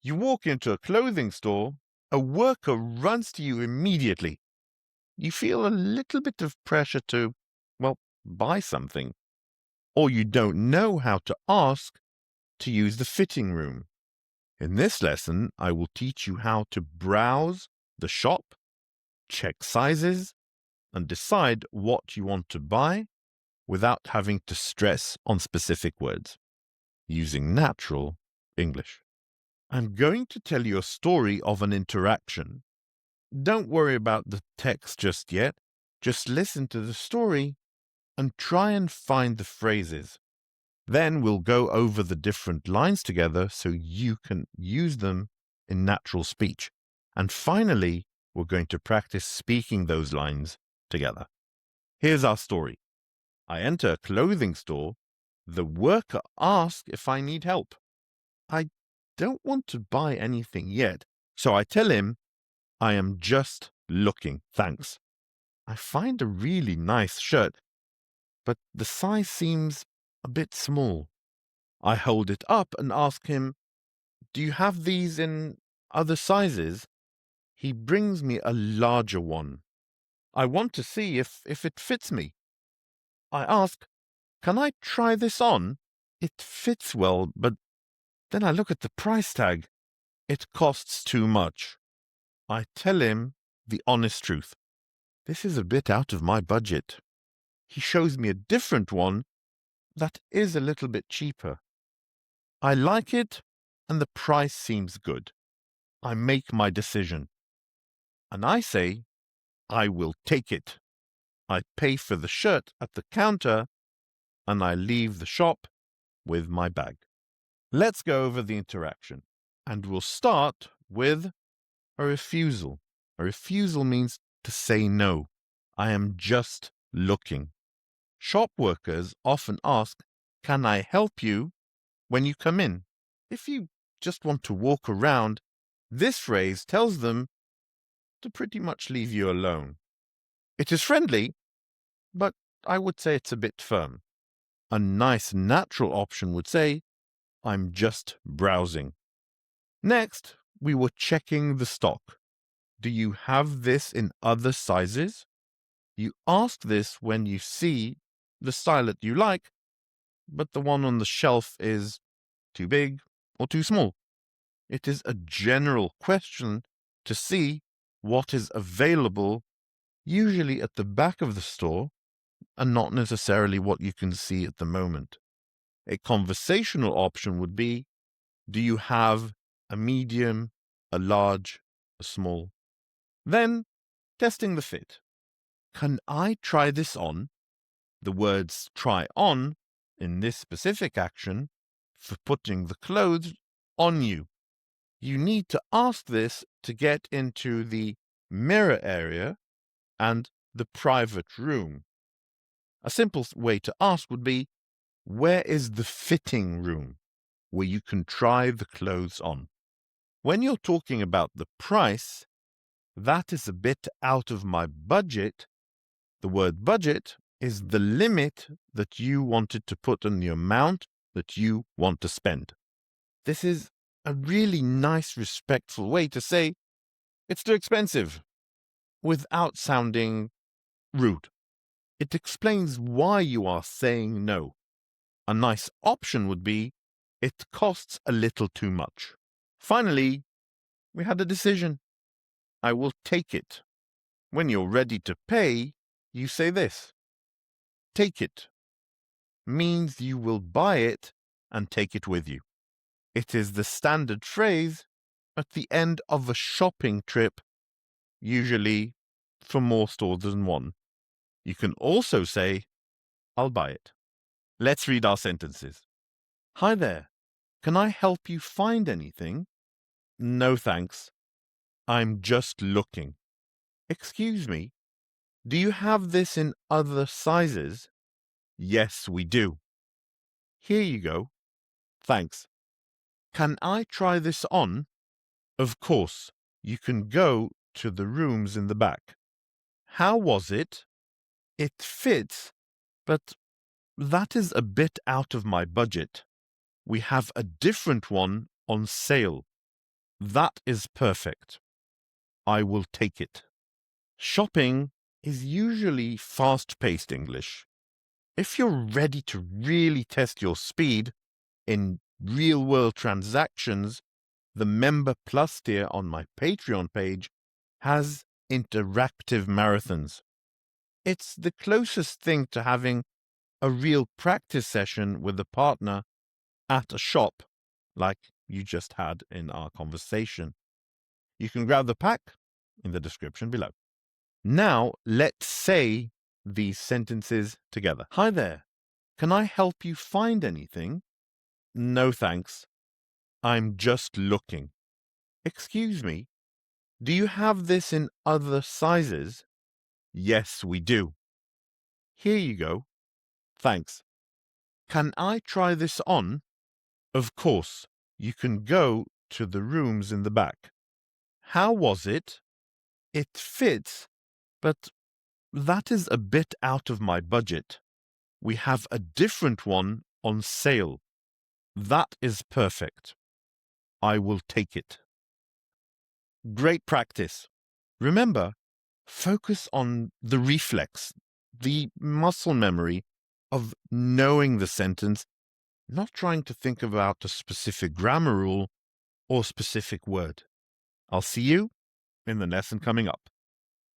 You walk into a clothing store, a worker runs to you immediately. You feel a little bit of pressure to, well, buy something, or you don't know how to ask to use the fitting room. In this lesson, I will teach you how to browse the shop, check sizes, and decide what you want to buy without having to stress on specific words, using natural English. I'm going to tell you a story of an interaction. Don't worry about the text just yet. Just listen to the story and try and find the phrases. Then we'll go over the different lines together so you can use them in natural speech. And finally, we're going to practice speaking those lines together. Here's our story. I enter a clothing store. The worker asks if I need help. I don't want to buy anything yet, so I tell him I am just looking, thanks. I find a really nice shirt, but the size seems a bit small. I hold it up and ask him, do you have these in other sizes? He brings me a larger one. I want to see if it fits me. I ask, can I try this on? It fits well, but then I look at the price tag. It costs too much. I tell him the honest truth. This is a bit out of my budget. He shows me a different one that is a little bit cheaper. I like it and the price seems good. I make my decision. And I say, I will take it. I pay for the shirt at the counter and I leave the shop with my bag. Let's go over the interaction. And we'll start with a refusal. A refusal means to say no. I am just looking. Shop workers often ask, can I help you when you come in? If you just want to walk around, this phrase tells them to pretty much leave you alone. It is friendly, but I would say it's a bit firm. A nice natural option would say, I'm just browsing. Next, we were checking the stock. Do you have this in other sizes? You ask this when you see the style that you like, but the one on the shelf is too big or too small. It is a general question to see what is available, usually at the back of the store, and not necessarily what you can see at the moment. A conversational option would be, do you have a medium, a large, a small? Then, testing the fit. Can I try this on? The words try on in this specific action for putting the clothes on you. You need to ask this to get into the mirror area and the private room. A simple way to ask would be, where is the fitting room where you can try the clothes on? When you're talking about the price, that is a bit out of my budget. The word budget is the limit that you wanted to put on the amount that you want to spend. This is a really nice, respectful way to say it's too expensive without sounding rude. It explains why you are saying no. A nice option would be, it costs a little too much. Finally, we had a decision. I will take it. When you're ready to pay, you say this. Take it means you will buy it and take it with you. It is the standard phrase at the end of a shopping trip, usually for more stores than one. You can also say, I'll buy it. Let's read our sentences. Hi there. Can I help you find anything? No, thanks. I'm just looking. Excuse me. Do you have this in other sizes? Yes, we do. Here you go. Thanks. Can I try this on? Of course. You can go to the rooms in the back. How was it? It fits, but that is a bit out of my budget. We have a different one on sale. That is perfect. I will take it. Shopping is usually fast-paced English. If you're ready to really test your speed in real-world transactions, the Member Plus tier on my Patreon page has interactive marathons. It's the closest thing to having a real practice session with a partner at a shop, like you just had in our conversation. You can grab the pack in the description below. Now, let's say these sentences together. Hi there. Can I help you find anything? No, thanks. I'm just looking. Excuse me. Do you have this in other sizes? Yes, we do. Here you go. Thanks. Can I try this on? Of course. You can go to the rooms in the back. How was it? It fits, but that is a bit out of my budget. We have a different one on sale. That is perfect. I will take it. Great practice. Remember, focus on the reflex, the muscle memory of knowing the sentence, not trying to think about a specific grammar rule or specific word. I'll see you in the lesson coming up.